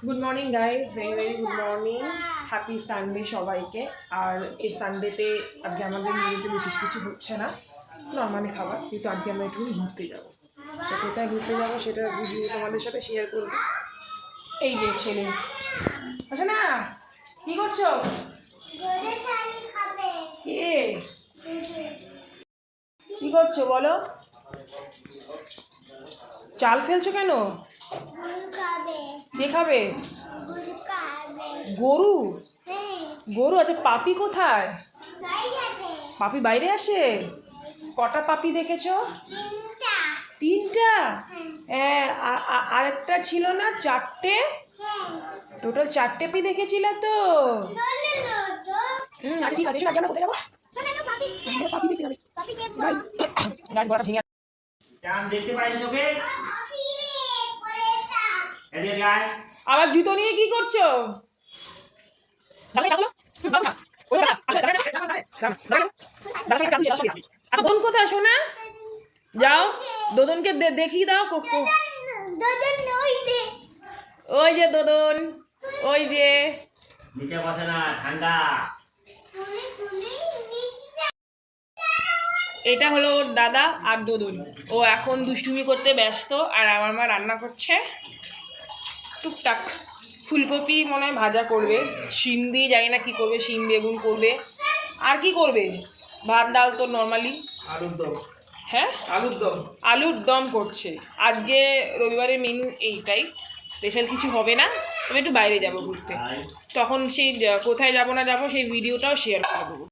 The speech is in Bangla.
Good morning guys, very very good morning, happy Sunday সবাইকে। আর এই সানডেতে আজকে আমাদের মেনুতে বিশেষ কিছু হচ্ছে না, নর্মালি খাবার, কিন্তু আজকে আমরা একটু ঘুরতে যাবো। সে কোথায় ঘুরতে যাবো সেটা ভিডিও তোমাদের সাথে শেয়ার করবো। এই যে ছেলে আচ্ছা না, কি করছো? কে কি করছো বলো? চাল ফেলছো কেন? কে খাবে? গরু? গরু? আচ্ছা, পাপি কোথায়? পাপি বাইরে আছে? কটা পাপি দেখেছো? তিনটা? হ্যাঁ, আরেকটা ছিল না চারটে? টোটাল চারটে পি দেখেছিলে তো? আচ্ছা ঠিক আছে, শোনা আমরা কোথায় যাবো? পাপি দেখতে যাবে। গাছ গড়া ভেঙে দেখতে পাইছো ওকে? আবার জুতো নিয়ে কি করছো? বোন কোথায় শোনা? যাও দোদনকে দেখিয়ে দাও। ওই যে দোদন, ওই যে। নিচে বসে না, ঠান্ডা। এটা হলো ওর দাদা আর দোদন। ও এখন দুষ্টুমি করতে ব্যস্ত, আর আমার মা রান্না করছে টুকটাক। ফুলকপি মনে হয় ভাজা করবে, শিম দিয়ে জানি না কি করবে, শিম বেগুন করবে, আর কি করবে? ভাত ডাল তো নর্মালি। আলুর দম। হ্যাঁ, আলুর দম করছে। আজকে রবিবারের মেনু এইটাই, স্পেশাল কিছু হবে না। তবে একটু বাইরে যাবো ঘুরতে, তখন সেই কোথায় যাবো না যাবো সেই ভিডিওটাও শেয়ার করে দেবো।